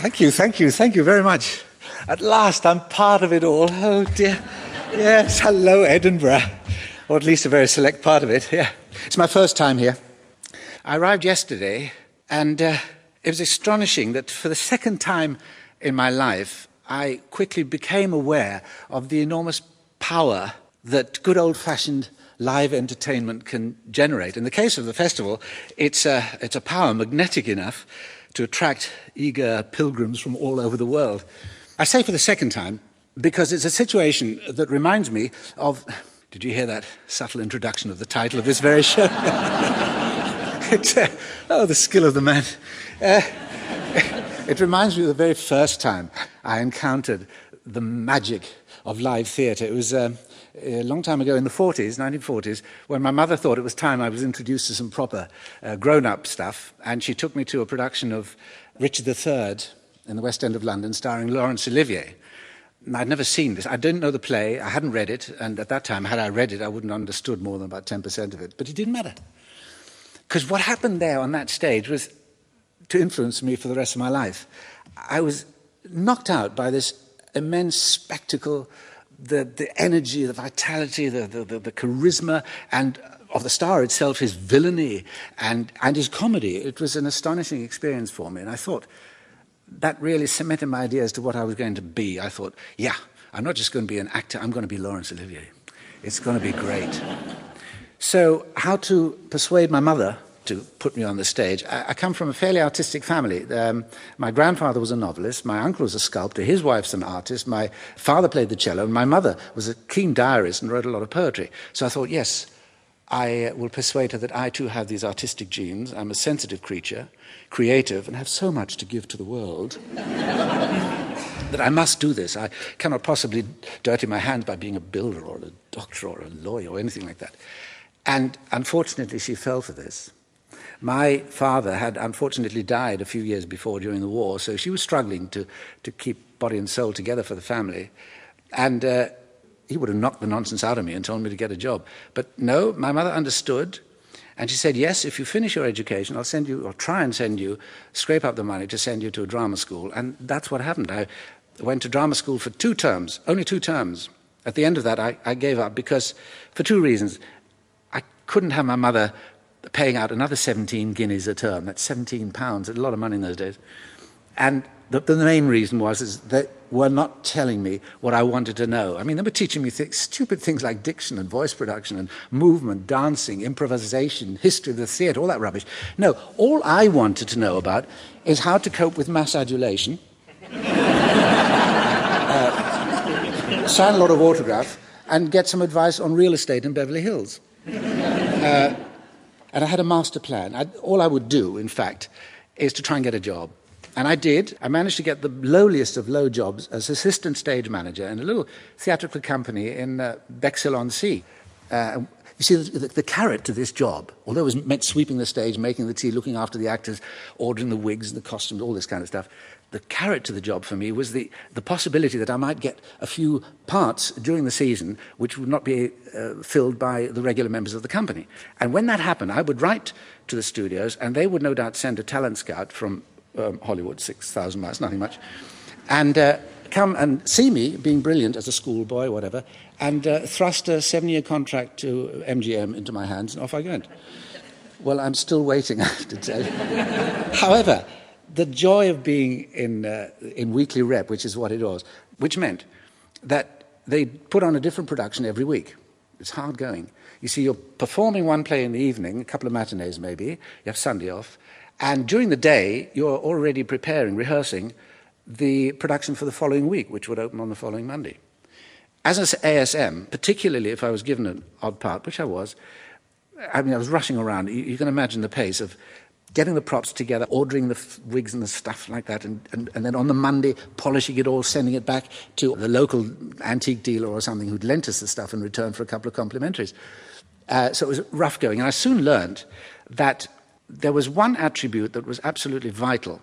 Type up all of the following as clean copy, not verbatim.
Thank you very much. At last, I'm part of it all. Oh, dear. Yes, hello, Edinburgh. Or at least a very select part of it, yeah. It's my first time here. I arrived yesterday, and it was astonishing that for the second time in my life, I quickly became aware of the enormous power that good old-fashioned live entertainment can generate. In the case of the festival, it's a power magnetic enough to attract eager pilgrims from all over the world. I say for the second time because it's a situation that reminds me of... Did you hear that subtle introduction of the title of this very show? The skill of the man. It reminds me of the very first time I encountered the magic of live theatre. It was a long time ago in the 1940s, when my mother thought it was time I was introduced to some proper grown-up stuff, and she took me to a production of Richard III in the West End of London, starring Laurence Olivier. And I'd never seen this. I didn't know the play, I hadn't read it, and at that time, had I read it, I wouldn't have understood more than about 10% of it. But it didn't matter. Because what happened there on that stage was to influence me for the rest of my life. I was knocked out by this immense spectacle, the energy, the vitality, the charisma, and of the star itself, his villainy and his comedy. It was an astonishing experience for me, and I thought that really cemented my idea as to what I was going to be. I thought, yeah, I'm not just going to be an actor, I'm going to be Laurence Olivier. It's going to be great. So how to persuade my mother to put me on the stage? I come from a fairly artistic family. My grandfather was a novelist, my uncle was a sculptor, his wife's an artist, my father played the cello, and my mother was a keen diarist and wrote a lot of poetry. So I thought, yes, I will persuade her that I too have these artistic genes. I'm a sensitive creature, creative, and have so much to give to the world that I must do this. I cannot possibly dirty my hands by being a builder or a doctor or a lawyer or anything like that. And unfortunately, she fell for this. My father had unfortunately died a few years before during the war, so she was struggling to keep body and soul together for the family. And he would have knocked the nonsense out of me and told me to get a job. But no, my mother understood, and she said, yes, if you finish your education, I'll send you, or try and send you, scrape up the money to send you to a drama school. And that's what happened. I went to drama school for 2 terms, only 2 terms. At the end of that, I gave up because, for 2 reasons. I couldn't have my mother paying out another 17 guineas a term. That's 17 pounds, a lot of money in those days. And the main reason was they were not telling me what I wanted to know. I mean, they were teaching me stupid things like diction and voice production and movement, dancing, improvisation, history of the theatre, all that rubbish. No, all I wanted to know about is how to cope with mass adulation, sign a lot of autographs, and get some advice on real estate in Beverly Hills. And I had a master plan. All I would do, in fact, is to try and get a job. And I did. I managed to get the lowliest of low jobs as assistant stage manager in a little theatrical company in Bexhill-on-Sea. You see, the carrot to this job, although it was meant sweeping the stage, making the tea, looking after the actors, ordering the wigs and the costumes, all this kind of stuff, the carrot to the job for me was the possibility that I might get a few parts during the season which would not be filled by the regular members of the company. And when that happened, I would write to the studios, and they would no doubt send a talent scout from Hollywood, 6,000 miles, nothing much, and come and see me being brilliant as a schoolboy, whatever, and thrust a 7-year contract to MGM into my hands, and off I went. Well, I'm still waiting, I have to tell you. However, the joy of being in weekly rep, which is what it was, which meant that they put on a different production every week. It's hard going. You see, you're performing one play in the evening, a couple of matinees maybe, you have Sunday off, and during the day, you're already preparing, rehearsing the production for the following week, which would open on the following Monday. As an ASM, particularly if I was given an odd part, which I was, I mean, I was rushing around. You can imagine the pace of getting the props together, ordering the wigs and the stuff like that, and then on the Monday, polishing it all, sending it back to the local antique dealer or something who'd lent us the stuff in return for a couple of complimentaries. So it was rough going. And I soon learned that there was one attribute that was absolutely vital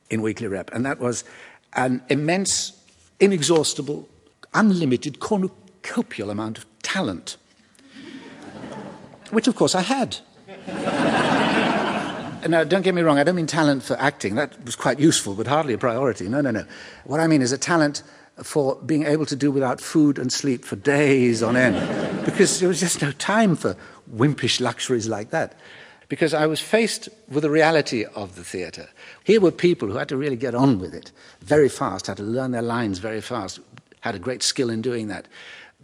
in weekly rep, and that was an immense, inexhaustible, unlimited, cornucopial amount of talent, which, of course, I had. Now, don't get me wrong, I don't mean talent for acting. That was quite useful, but hardly a priority. No, no, no. What I mean is a talent for being able to do without food and sleep for days on end, because there was just no time for wimpish luxuries like that. Because I was faced with the reality of the theatre. Here were people who had to really get on with it very fast, had to learn their lines very fast, had a great skill in doing that.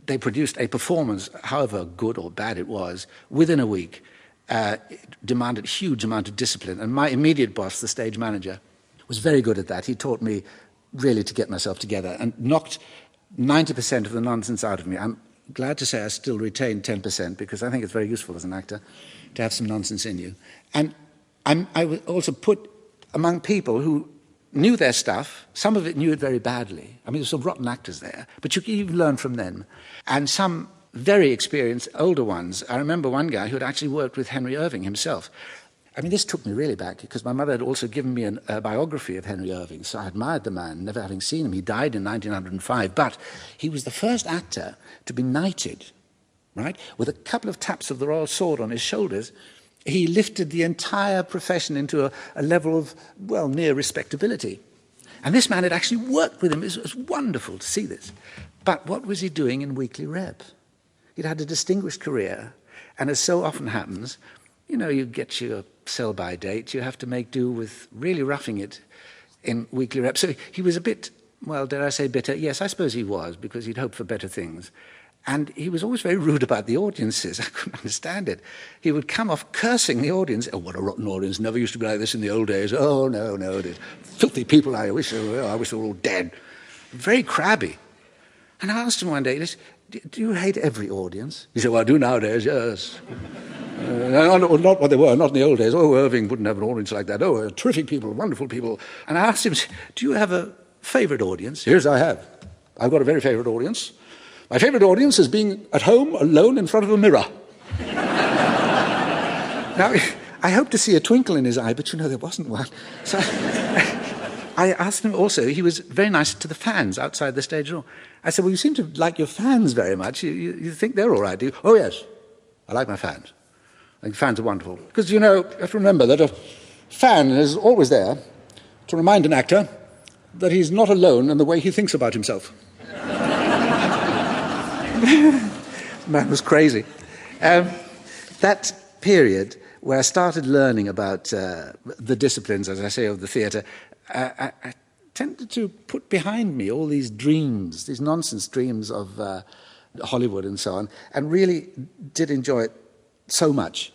They produced a performance, however good or bad it was, within a week. It demanded a huge amount of discipline. And my immediate boss, the stage manager, was very good at that. He taught me really to get myself together and knocked 90% of the nonsense out of me. I'm glad to say I still retain 10% because I think it's very useful as an actor to have some nonsense in you. And I was also put among people who knew their stuff. Some of it knew it very badly. I mean, there's some rotten actors there, but you can even learn from them. And some very experienced older ones. I remember one guy who had actually worked with Henry Irving himself. I mean, this took me really back because my mother had also given me a biography of Henry Irving, so I admired the man, never having seen him. He died in 1905, but he was the first actor to be knighted, right? With a couple of taps of the royal sword on his shoulders, he lifted the entire profession into a level of, well, near respectability. And this man had actually worked with him. It was wonderful to see this. But what was he doing in weekly rep? He'd had a distinguished career, and as so often happens, you know, you get your sell-by date, you have to make do with really roughing it in weekly rep. So he was a bit, well, dare I say bitter? Yes, I suppose he was, because he'd hoped for better things. And he was always very rude about the audiences. I couldn't understand it. He would come off cursing the audience. Oh, what a rotten audience. Never used to be like this in the old days. Oh, no, no. Filthy people. I wish they were all dead. Very crabby. And I asked him one day, do you hate every audience? He said, well, I do nowadays, yes. Not what they were, not in the old days. Oh, Irving wouldn't have an audience like that. Oh, terrific people, wonderful people. And I asked him, do you have a favourite audience? Yes, I have. I've got a very favourite audience. My favourite audience is being at home alone in front of a mirror. Now, I hoped to see a twinkle in his eye, but you know, there wasn't one. So I asked him also, he was very nice to the fans outside the stage door. I said, well, you seem to like your fans very much. You think they're all right, do you? Oh, yes, I like my fans. I think fans are wonderful. Because, you know, you have to remember that a fan is always there to remind an actor that he's not alone in the way he thinks about himself. The man was crazy. That period where I started learning about the disciplines, as I say, of the theatre, I tended to put behind me all these dreams, these nonsense dreams of Hollywood and so on, and really did enjoy it so much.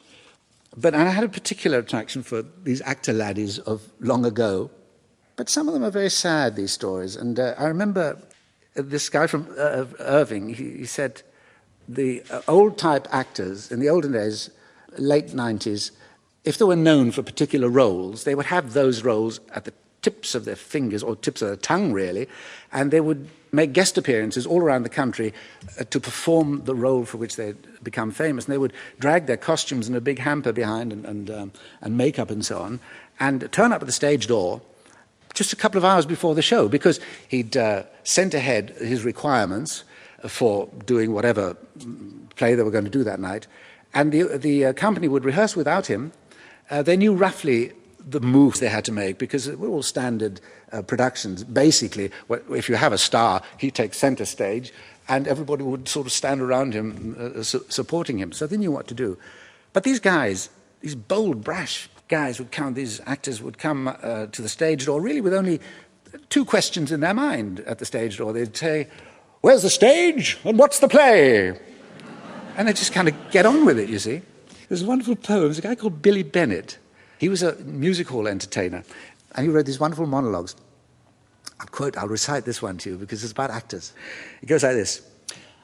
But I had a particular attraction for these actor laddies of long ago. But some of them are very sad, these stories. And I remember this guy from Irving, he said the old-type actors in the olden days, late 90s, if they were known for particular roles, they would have those roles at the tips of their fingers, or tips of their tongue, really, and they would make guest appearances all around the country to perform the role for which they'd become famous. And they would drag their costumes in a big hamper behind and makeup and so on, and turn up at the stage door just a couple of hours before the show, because he'd sent ahead his requirements for doing whatever play they were going to do that night, and the company would rehearse without him. They knew roughly the moves they had to make, because they were all standard productions. Basically, if you have a star, he takes center stage, and everybody would sort of stand around him, supporting him. So they knew what to do. But these guys, these bold, brash guys these actors would come to the stage door really with only two questions in their mind at the stage door. They'd say, where's the stage and what's the play? And they just kind of get on with it, you see. There's a wonderful poem. There's a guy called Billy Bennett. He was a music hall entertainer, and he wrote these wonderful monologues. I'll recite this one to you because it's about actors. It goes like this.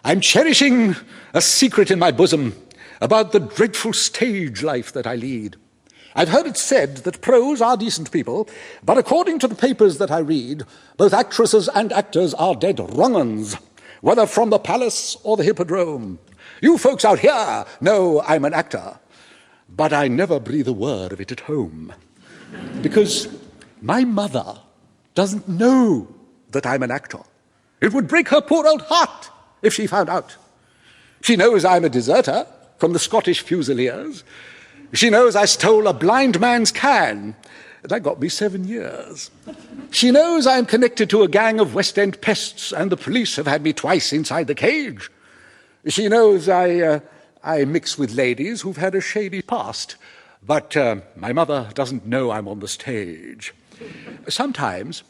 I'm cherishing a secret in my bosom about the dreadful stage life that I lead. I've heard it said that pros are decent people, but according to the papers that I read, both actresses and actors are dead wrong uns, whether from the palace or the hippodrome. You folks out here know I'm an actor, but I never breathe a word of it at home, because my mother doesn't know that I'm an actor. It would break her poor old heart if she found out. She knows I'm a deserter from the Scottish Fusiliers, She knows I stole a blind man's can. That got me 7 years. She knows I'm connected to a gang of West End pests and the police have had me twice inside the cage. She knows I mix with ladies who've had a shady past, but my mother doesn't know I'm on the stage. Sometimes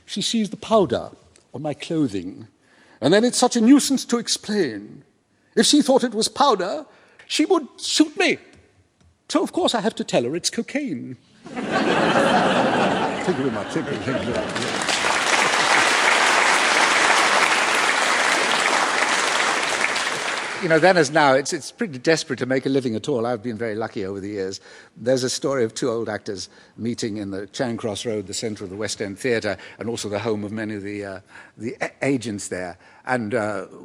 she sees the powder on my clothing, and then it's such a nuisance to explain. If she thought it was powder, she would shoot me. So, of course, I have to tell her it's cocaine. Thank you very much. Thank you very much. You know, then as now, it's pretty desperate to make a living at all. I've been very lucky over the years. There's a story of two old actors meeting in the Charing Cross Road, the centre of the West End Theatre, and also the home of many of the agents there. And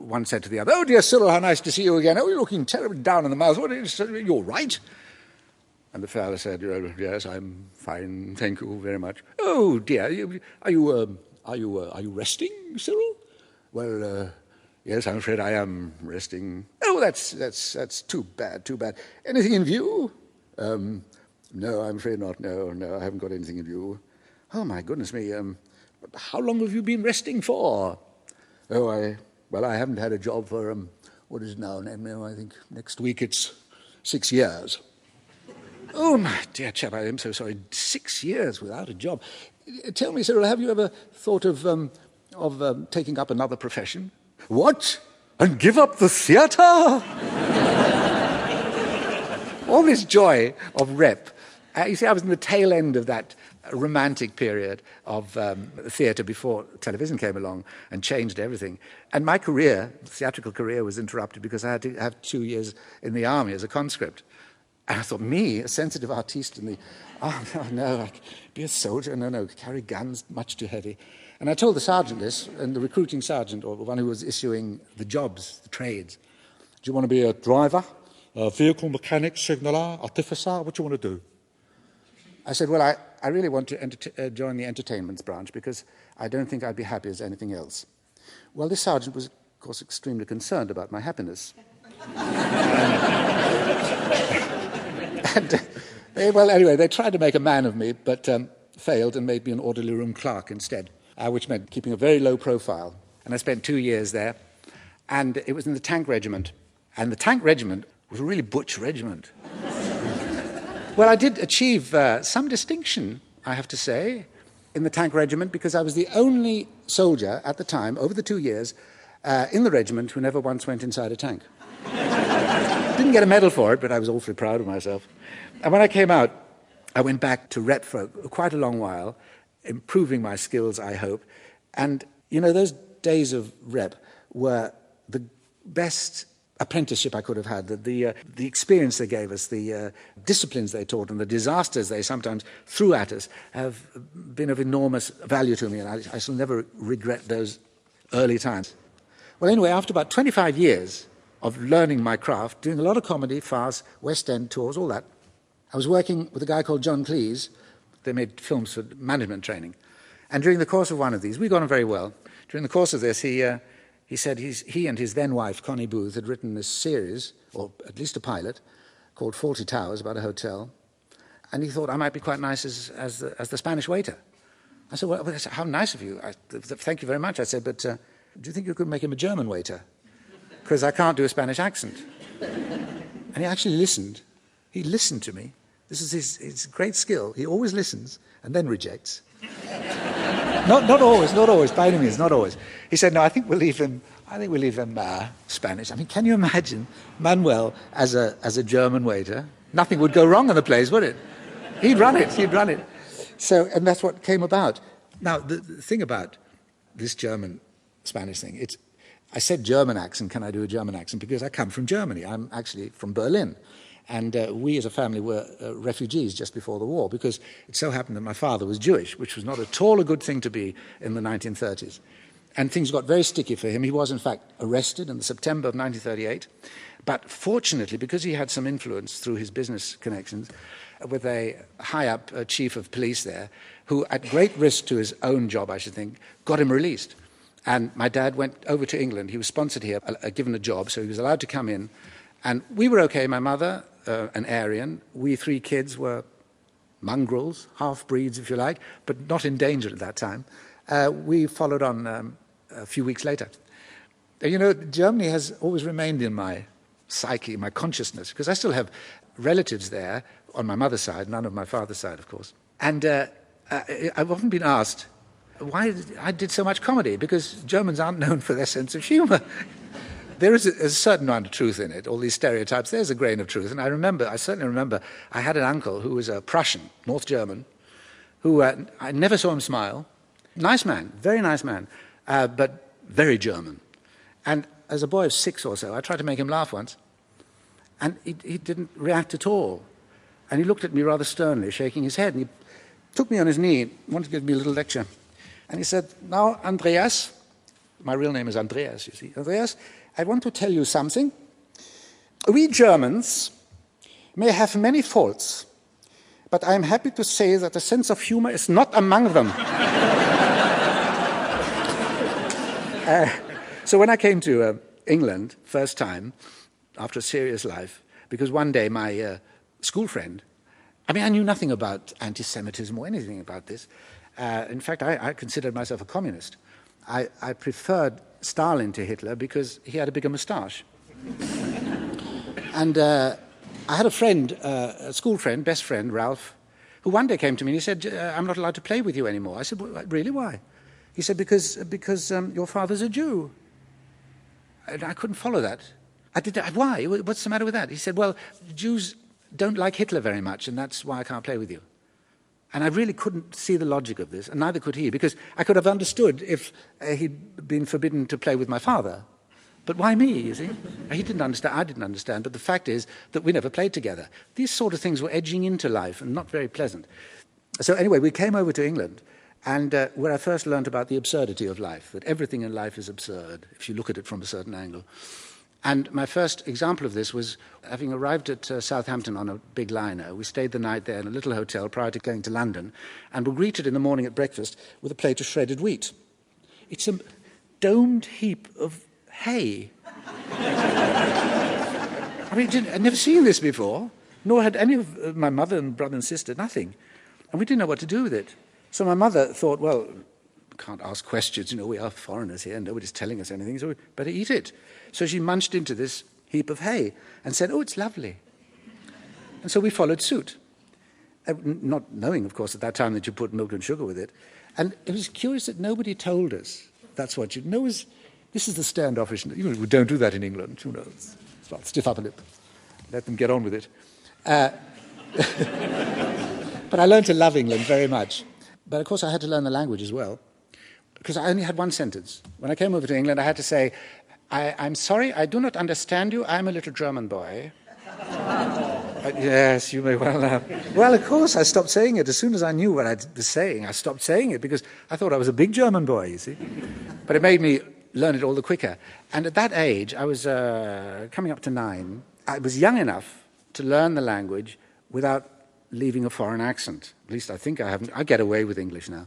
one said to the other, "Oh, dear Cyril, how nice to see you again. Oh, you're looking terribly down in the mouth. What is, you're right." And the fellow said, "Yes, I'm fine, thank you very much." "Oh dear, are you resting, Cyril?" "Well, yes, I'm afraid I am resting." "Oh, that's too bad, too bad. Anything in view?" "No, I'm afraid not. No, I haven't got anything in view." "Oh my goodness me. How long have you been resting for?" "Oh, I haven't had a job for what is it now? I think next week it's 6 years." "Oh, my dear chap, I am so sorry. 6 years without a job. Tell me, Cyril, have you ever thought of taking up another profession?" "What? And give up the theatre?" All this joy of rep. You see, I was in the tail end of that romantic period of theatre before television came along and changed everything. And my career, theatrical career, was interrupted because I had to have 2 years in the army as a conscript. And I thought, me, a sensitive artiste in the, no, be a soldier, no, carry guns, much too heavy. And I told the sergeant this, and the recruiting sergeant, or the one who was issuing the jobs, the trades, "Do you want to be a driver, a vehicle mechanic, signaller, artificer? What do you want to do?" I said, "Well, I really want to join the entertainments branch because I don't think I'd be happy as anything else." Well, this sergeant was, of course, extremely concerned about my happiness. Anyway, they tried to make a man of me, but failed and made me an orderly room clerk instead, which meant keeping a very low profile. And I spent 2 years there, and it was in the tank regiment. And the tank regiment was a really butch regiment. Well, I did achieve some distinction, I have to say, in the tank regiment because I was the only soldier at the time, over the 2 years, in the regiment who never once went inside a tank. Didn't get a medal for it, but I was awfully proud of myself. And when I came out, I went back to rep for quite a long while, improving my skills, I hope. And, you know, those days of rep were the best apprenticeship I could have had. The experience they gave us, the disciplines they taught, and the disasters they sometimes threw at us have been of enormous value to me, and I shall never regret those early times. Well, anyway, after about 25 years of learning my craft, doing a lot of comedy, farce, West End tours, all that, I was working with a guy called John Cleese. They made films for management training. And during the course of one of these, we got on very well. During the course of this, he said he and his then-wife, Connie Booth, had written this series, or at least a pilot, called Fawlty Towers, about a hotel. And he thought I might be quite nice as the Spanish waiter. I said, well, how nice of you. Thank you very much. I said, but do you think you could make him a German waiter? Because I can't do a Spanish accent. And he actually listened. He listened to me. This is his great skill. He always listens and then rejects. Not always, by any means, not always. He said, no, I think we'll leave him Spanish. I mean, can you imagine Manuel as a German waiter? Nothing would go wrong in the place, would it? He'd run it. So, and that's what came about. Now, the thing about this German-Spanish thing, I said German accent, can I do a German accent? Because I come from Germany. I'm actually from Berlin. And we as a family were refugees just before the war because it so happened that my father was Jewish, which was not at all a good thing to be in the 1930s. And things got very sticky for him. He was, in fact, arrested in September of 1938. But fortunately, because he had some influence through his business connections with a high-up chief of police there, who, at great risk to his own job, I should think, got him released. And my dad went over to England. He was sponsored here, given a job, so he was allowed to come in And we were okay, my mother, an Aryan. We three kids were mongrels, half-breeds if you like, but not in danger at that time. We followed on a few weeks later. You know, Germany has always remained in my psyche, my consciousness, because I still have relatives there on my mother's side, none of my father's side, of course. And I've often been asked why I did so much comedy, because Germans aren't known for their sense of humor. There is a certain amount of truth in it, all these stereotypes, there's a grain of truth. And I certainly remember, I had an uncle who was a Prussian, North German, who I never saw him smile. Nice man, very nice man, but very German. And as a boy of 6 or so, I tried to make him laugh once, and he didn't react at all. And he looked at me rather sternly, shaking his head, and he took me on his knee, wanted to give me a little lecture. And he said, "Now, Andreas," my real name is Andreas, you see, "Andreas, I want to tell you something. We Germans may have many faults, but I'm happy to say that a sense of humor is not among them." So when I came to England, first time, after a serious life, because one day my school friend, I mean, I knew nothing about anti-Semitism or anything about this. In fact, I considered myself a communist. I preferred Stalin to Hitler because he had a bigger moustache. And I had a friend, a school friend, best friend, Ralph, who one day came to me and he said, "I'm not allowed to play with you anymore." I said, "Well, really, why?" He said, because your father's a Jew. And I couldn't follow that. Why? What's the matter with that? He said, "Well, Jews don't like Hitler very much, and that's why I can't play with you." And I really couldn't see the logic of this, and neither could he, because I could have understood if he'd been forbidden to play with my father. But why me, you see? He didn't understand, I didn't understand, but the fact is that we never played together. These sort of things were edging into life and not very pleasant. So anyway, we came over to England, and where I first learned about the absurdity of life, that everything in life is absurd if you look at it from a certain angle. And my first example of this was having arrived at Southampton on a big liner. We stayed the night there in a little hotel prior to going to London, and were greeted in the morning at breakfast with a plate of shredded wheat. It's a domed heap of hay. I mean, I'd never seen this before, nor had any of my mother and brother and sister, nothing. And we didn't know what to do with it. So my mother thought, well, can't ask questions, you know, we are foreigners here, nobody's telling us anything, so we better eat it. So she munched into this heap of hay and said, "Oh, it's lovely." And so we followed suit, not knowing, of course, at that time that you put milk and sugar with it. And it was curious that nobody told us that's what you know. This is the standoffish. You know, we don't do that in England, you know. Well, stiff upper lip. Let them get on with it. But I learned to love England very much. But of course I had to learn the language as well, because I only had one sentence. When I came over to England, I had to say, I'm sorry, I do not understand you. I'm a little German boy. Yes, you may well. Well, of course, I stopped saying it. As soon as I knew what I was saying, I stopped saying it, because I thought I was a big German boy, you see. But it made me learn it all the quicker. And at that age, I was coming up to 9. I was young enough to learn the language without leaving a foreign accent. At least I think I haven't. I get away with English now.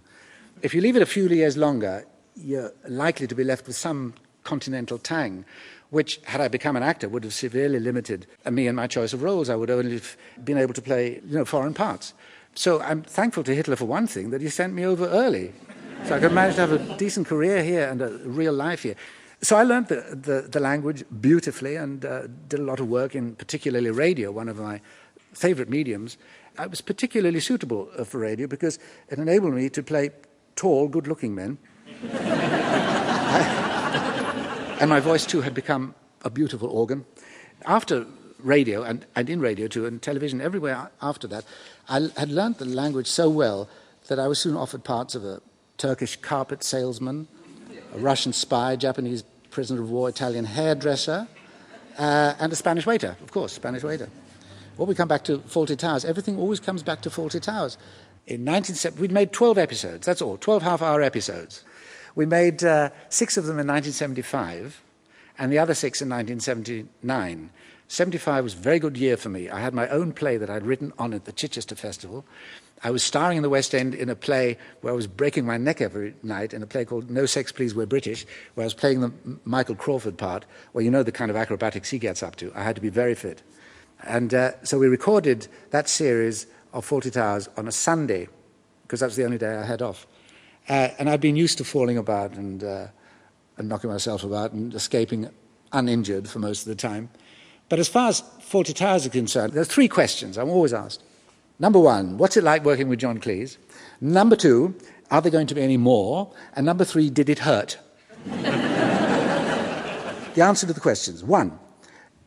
If you leave it a few years longer, you're likely to be left with some continental tang, which, had I become an actor, would have severely limited me and my choice of roles. I would only have been able to play, foreign parts. So I'm thankful to Hitler for one thing, that he sent me over early, so I could manage to have a decent career here and a real life here. So I learned the language beautifully and did a lot of work in particularly radio, one of my favorite mediums. I was particularly suitable for radio because it enabled me to play tall, good-looking men. And my voice, too, had become a beautiful organ. After radio, and in radio, too, and television, everywhere after that, I had learned the language so well that I was soon offered parts of a Turkish carpet salesman, a Russian spy, Japanese prisoner of war, Italian hairdresser, and a Spanish waiter, of course, Spanish waiter. Well, we come back to Fawlty Towers. Everything always comes back to Fawlty Towers. In 1970, we'd made 12 episodes, that's all, 12 half-hour episodes. We made 6 of them in 1975, and the other 6 in 1979. 75 was a very good year for me. I had my own play that I'd written on at the Chichester Festival. I was starring in the West End in a play where I was breaking my neck every night, in a play called No Sex Please We're British, where I was playing the Michael Crawford part, where you know the kind of acrobatics he gets up to. I had to be very fit. And so we recorded that series of Fawlty Towers on a Sunday, because that was the only day I had off. And I'd been used to falling about and knocking myself about and escaping uninjured for most of the time. But as far as Fawlty Towers are concerned, there's 3 questions I'm always asked. Number 1, what's it like working with John Cleese? Number 2, are there going to be any more? And number 3, did it hurt? The answer to the questions. 1,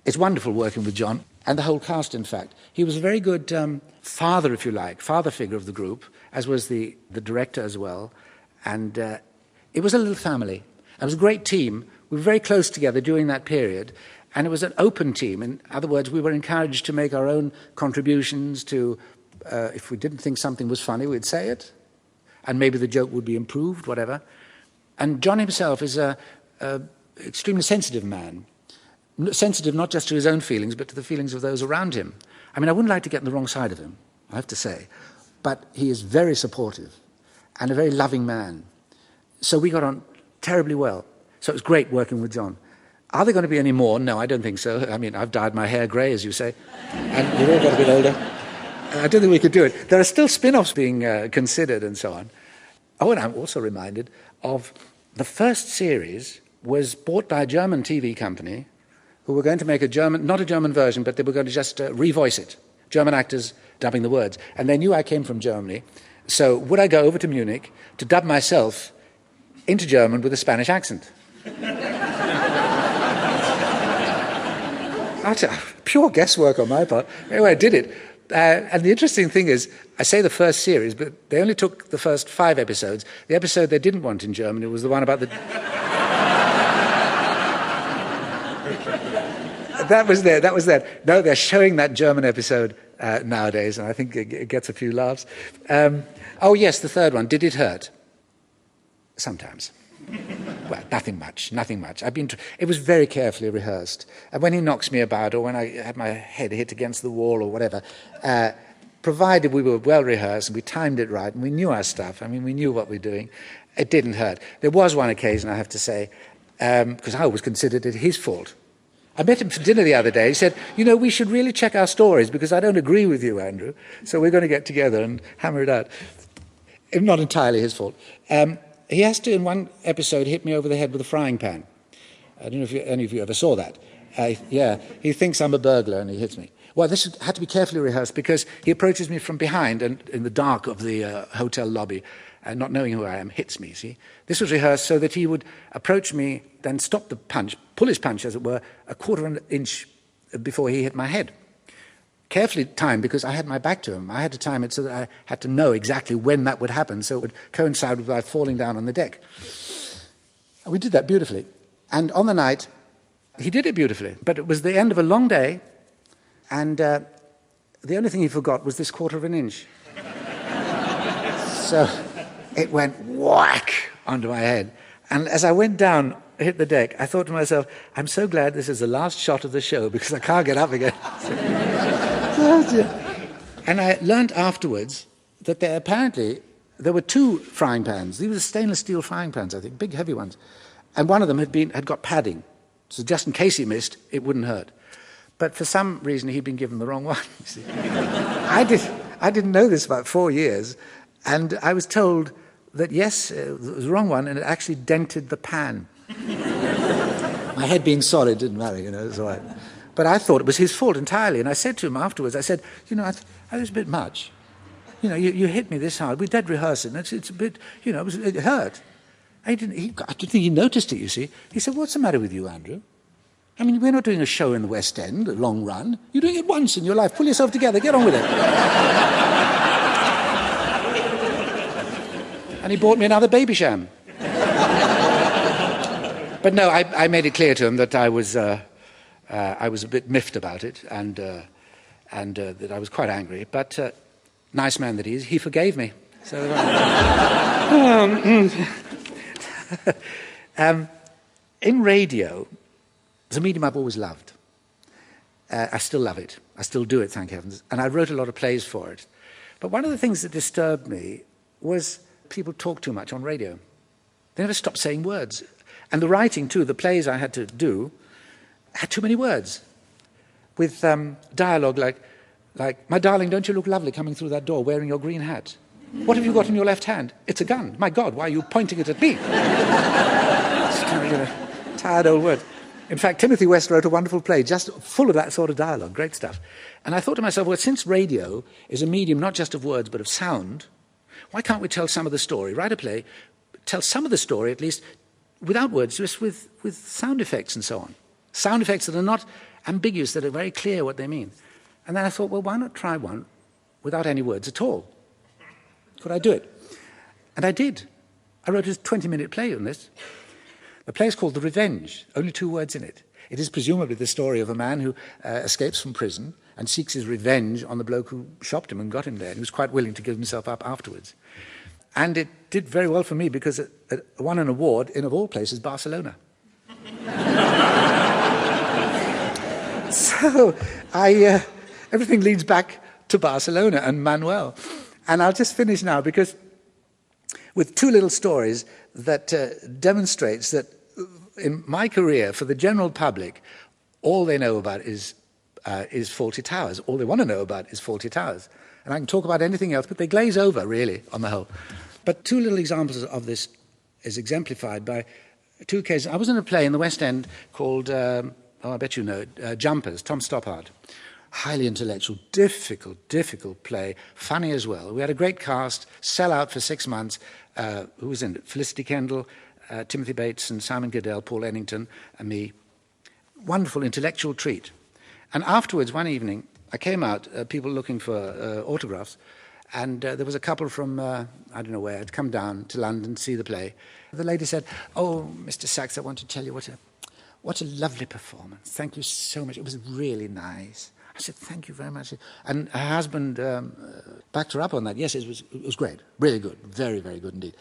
it's wonderful working with John, and the whole cast, in fact. He was a very good father, if you like, father figure of the group, as was the director as well. And it was a little family. It was a great team. We were very close together during that period. And it was an open team. In other words, we were encouraged to make our own contributions to, if we didn't think something was funny, we'd say it. And maybe the joke would be improved, whatever. And John himself is an extremely sensitive man. Sensitive not just to his own feelings, but to the feelings of those around him. I mean, I wouldn't like to get on the wrong side of him, I have to say. But he is very supportive and a very loving man. So we got on terribly well. So it was great working with John. Are there going to be any more? No, I don't think so. I mean, I've dyed my hair grey, as you say, and we've all got a bit older. I don't think we could do it. There are still spin-offs being considered and so on. Oh, and I'm also reminded of the first series was bought by a German TV company who were going to make a German, not a German version, but they were going to just revoice it. German actors dubbing the words. And they knew I came from Germany. So would I go over to Munich to dub myself into German with a Spanish accent? Pure guesswork on my part. Anyway, I did it. And the interesting thing is, I say the first series, but they only took the first 5 episodes. The episode they didn't want in Germany was the one about the... That was there. No, they're showing that German episode nowadays, and I think it gets a few laughs. Oh, yes, the third one. Did it hurt? Sometimes. Well, nothing much. It was very carefully rehearsed. And when he knocks me about, or when I had my head hit against the wall or whatever, provided we were well rehearsed and we timed it right and we knew our stuff, I mean, we knew what we were doing, it didn't hurt. There was one occasion, I have to say, because I always considered it his fault. I met him for dinner the other day. He said, you know, we should really check our stories because I don't agree with you, Andrew. So we're going to get together and hammer it out. Not entirely his fault. He has to, in one episode, hit me over the head with a frying pan. I don't know if any of you ever saw that. Yeah, he thinks I'm a burglar and he hits me. Well, this had to be carefully rehearsed because he approaches me from behind and in the dark of the hotel lobby, and not knowing who I am, hits me, see? This was rehearsed so that he would approach me, then stop the punch, pull his punch, as it were, a quarter of an inch before he hit my head. Carefully timed because I had my back to him. I had to time it so that I had to know exactly when that would happen so it would coincide with my falling down on the deck. And we did that beautifully. And on the night, he did it beautifully. But it was the end of a long day, and the only thing he forgot was this quarter of an inch. So it went whack onto my head. And as I went down, hit the deck, I thought to myself, I'm so glad this is the last shot of the show because I can't get up again. And I learned afterwards that there were 2 frying pans. These were stainless steel frying pans, I think, big, heavy ones. And one of them had got padding. So just in case he missed, it wouldn't hurt. But for some reason, he'd been given the wrong one. You see. I didn't know this about 4 years. And I was told that, yes, it was the wrong one, and it actually dented the pan. My head being solid didn't matter, you know, it's all right. But I thought it was his fault entirely. And I said to him afterwards, I said, you know, I was a bit much. You know, you hit me this hard. We did rehearse it. It's a bit, you know, it hurt. I didn't think he noticed it, you see. He said, what's the matter with you, Andrew? I mean, we're not doing a show in the West End, a long run. You're doing it once in your life. Pull yourself together. Get on with it. And he bought me another baby sham. But no, I made it clear to him that I was a bit miffed about it and that I was quite angry. But nice man that he is, he forgave me. So, in radio, it's a medium I've always loved. I still love it. I still do it, thank heavens. And I wrote a lot of plays for it. But one of the things that disturbed me was people talk too much on radio. They never stopped saying words. And the writing, too, the plays I had to do, had too many words. With dialogue like, my darling, don't you look lovely coming through that door wearing your green hat? What have you got in your left hand? It's a gun. My God, why are you pointing it at me? It's kind of, tired old word. In fact, Timothy West wrote a wonderful play just full of that sort of dialogue, great stuff. And I thought to myself, well, since radio is a medium not just of words but of sound, why can't we tell some of the story, write a play, tell some of the story at least without words, just with sound effects and so on. Sound effects that are not ambiguous, that are very clear what they mean. And then I thought, well, why not try one without any words at all? Could I do it? And I did. I wrote a 20-minute play on this. The play is called The Revenge, only 2 words in it. It is presumably the story of a man who escapes from prison and seeks his revenge on the bloke who shopped him and got him there. And he was quite willing to give himself up afterwards. And it did very well for me because it won an award in, of all places, Barcelona. So everything leads back to Barcelona and Manuel. And I'll just finish now because with 2 little stories that demonstrates that in my career, for the general public, all they know about is Fawlty Towers. All they want to know about is Fawlty Towers. And I can talk about anything else, but they glaze over, really, on the whole. But 2 little examples of this is exemplified by 2 occasions. I was in a play in the West End called, I bet you know it, Jumpers, Tom Stoppard. Highly intellectual, difficult play, funny as well. We had a great cast, sell out for 6 months. Who was in it? Felicity Kendall, Timothy Bates and Simon Goodell, Paul Ennington and me. Wonderful intellectual treat. And afterwards, one evening, I came out, people looking for autographs, and there was a couple from, I don't know where, had come down to London to see the play. The lady said, "Oh, Mr. Sachs, I want to tell you what a lovely performance. Thank you so much. It was really nice." I said, "Thank you very much." And her husband backed her up on that. Yes, it was great. Really good. Very, very good indeed.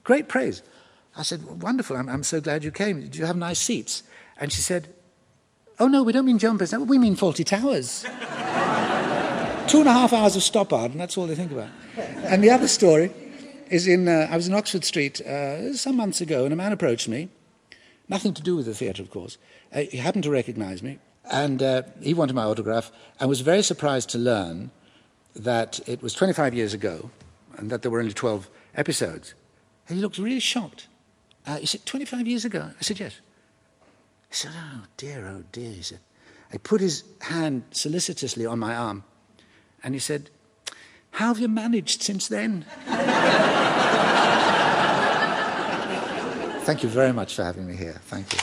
Great praise. I said, "Wonderful. I'm so glad you came. Did you have nice seats?" And she said, "Oh, no, we don't mean Jumpers. No, we mean Fawlty Towers." 2.5 hours of Stoppard, and that's all they think about. And the other story is I was in Oxford Street some months ago, and a man approached me. Nothing to do with the theatre, of course. He happened to recognise me. And he wanted my autograph and was very surprised to learn that it was 25 years ago and that there were only 12 episodes. And he looked really shocked. He said, 25 years ago? I said, yes. He said, oh dear, he said. He put his hand solicitously on my arm and he said, how have you managed since then? Thank you very much for having me here. Thank you.